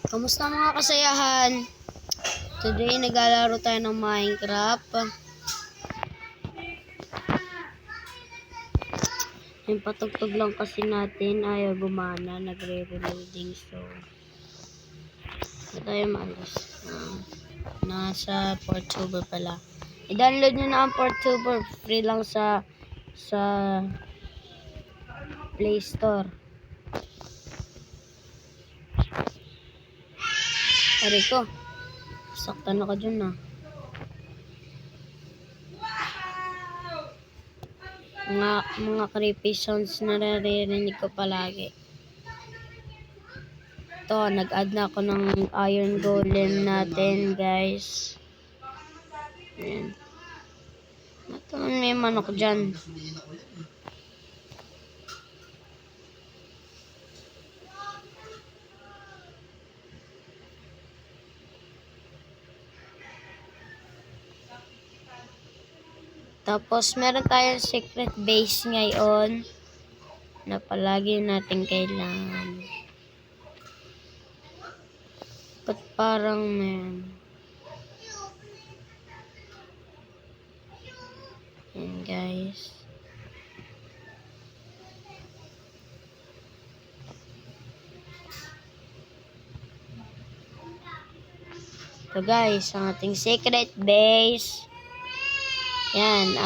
Kamusta mga kasayahan? Today naglalaro tayo ng Minecraft. Yung patugtog lang kasi natin ayaw gumana, nagre-reloading, so hindi tayo maalis. Nasa Portuber pala. I-download nyo na ang Portuber, free lang sa Play Store. Ari ko, saktan ako dyan na. Mga creepy sounds na naririnig ko palagi. Ito, nag-add na ako ng iron golem natin, guys. Ayan. Ito, may manok dyan. Tapos, meron tayong secret base ngayon na palagi natin kailangan. Ba't parang yan, guys. So, guys, ang ating secret base. Yan,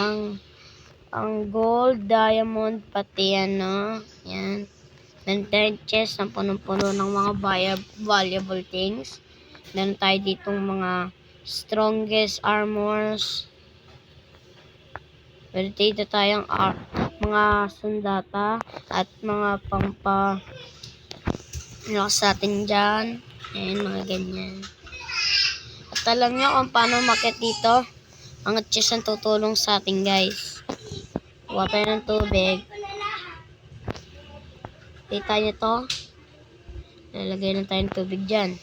ang gold, diamond, pati ano, yan. Meron chest na punong-puno ng mga valuable things. Meron tayo ditong mga strongest armors. Meron dito tayong mga sundata at mga sa atin dyan. Ayan, mga ganyan. At alam nyo kung paano umakyat dito? Ang chest ang tutulong sa atin, guys. Kuha tayo ng tubig. Kita nyo to? Lalagay lang tayo ng tubig dyan.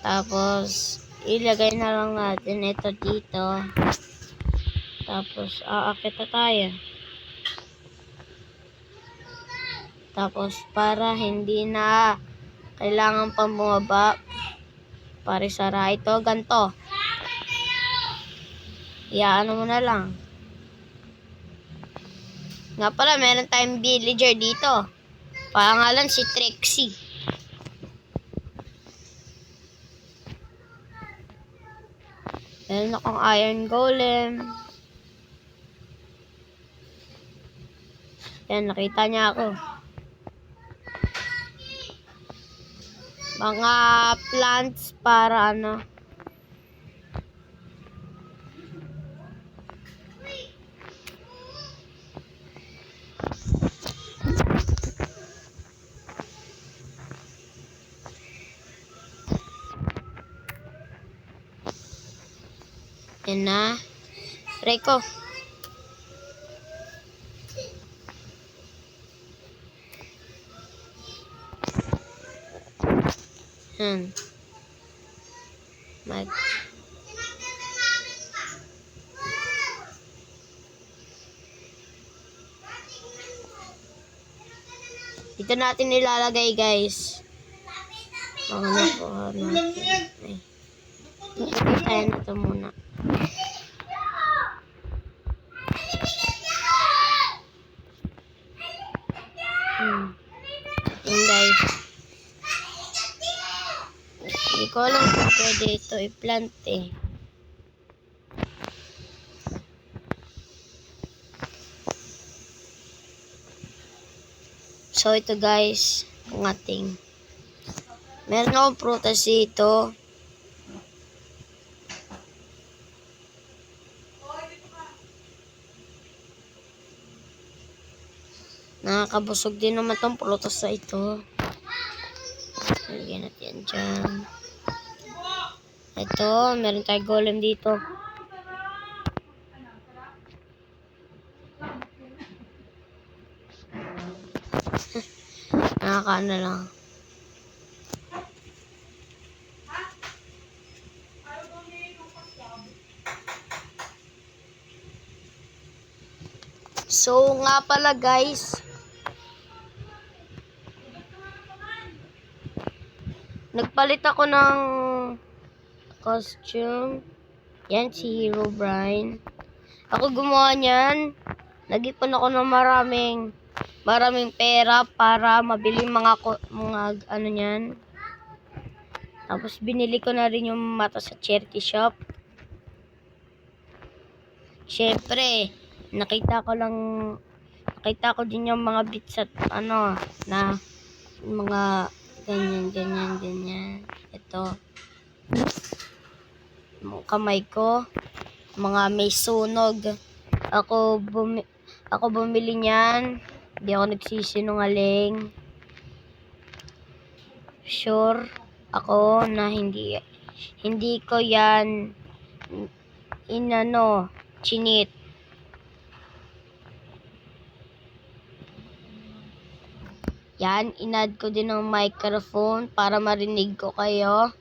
Tapos, ilagay na lang natin ito dito. Tapos, aakit na tayo. Tapos, para hindi na kailangan pang bumaba, para isara ito, ganito. Iyaano mo na lang. Nga pala, meron tayong villager dito. Pangalan si Trixie. Meron akong iron golem. Yan, nakita niya ako. Mga plants para ano. Yan na. Rico. Yan. Dito natin nilalagay, guys. Mga nakuha natin. Ilagay tayo na ito muna. Yan, guys. Hindi ko alam kung pwede ito i-plant eh. So, ito guys, ang ating. Meron akong prutas dito. Nakakabusog din naman itong prutas na ito. Lagyan natin dyan. Ito, meron tayong golem dito. Nakakaano lang. So, nga pala guys, Nagpalit ako ng costume. Yan, si Herobrine. Ako gumawa niyan. Nag-ipon ako ng maraming pera para mabili mga ano niyan. Tapos binili ko na rin yung mata sa charity shop. Syempre, nakita ko din yung mga bits at ano na mga ganyan. Ito. Mga kamay ko, mga may sunog. Ako bumili niyan. Hindi ako nagsisinungaling. Sure ako na hindi ko yan chinit. Yan, inad ko din ng microphone para marinig ko kayo.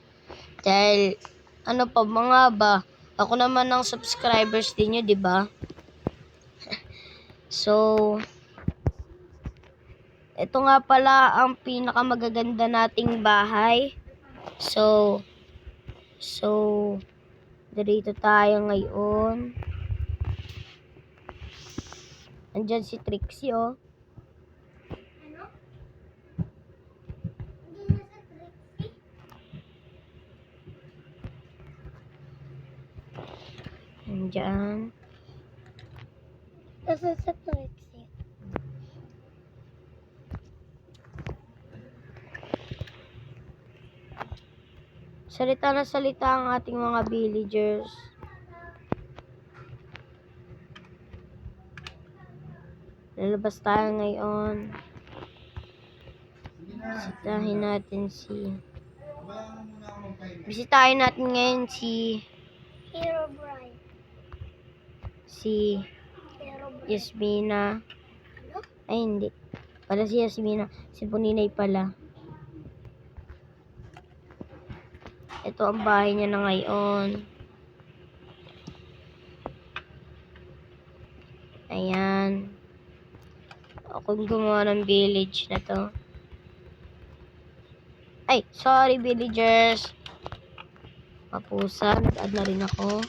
Dahil, ano pa mga ba? Ako naman ang subscribers din nyo, di ba? So, ito nga pala ang pinakamagaganda nating bahay. So, dito tayo ngayon. Andyan si Trixie, oh. Andyan. Asa sa Trixie? Salita na salita ang ating mga villagers. Lalabas tayo ngayon. Bisitahin natin ngayon si Herobrine. Yasmina. Ay, hindi. Pala si Yasmina. Si Puninay pala. Ito ang bahay niya na ngayon. Ayan. Ako gumawa ng village na to. Ay, sorry villagers. Papusa. Nag-add na rin ako.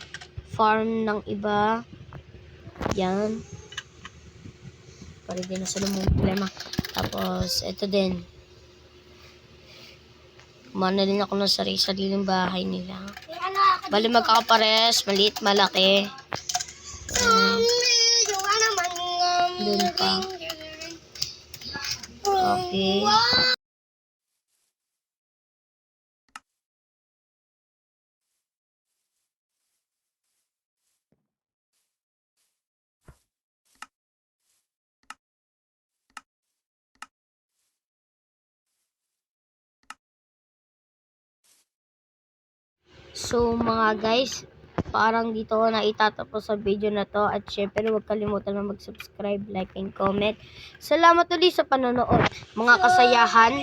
Farm ng iba. Yan. Para din na sa lumang problema. Tapos, ito din. Kumana din ako ng sarili-sariling bahay nila. Bali magkakapares, maliit, malaki. Doon pa. Okay. So mga guys, parang dito na itatapos sa video na to. At syempre huwag kalimutan na mag-subscribe, like, and comment. Salamat ulit sa panonood. Mga kasayahan.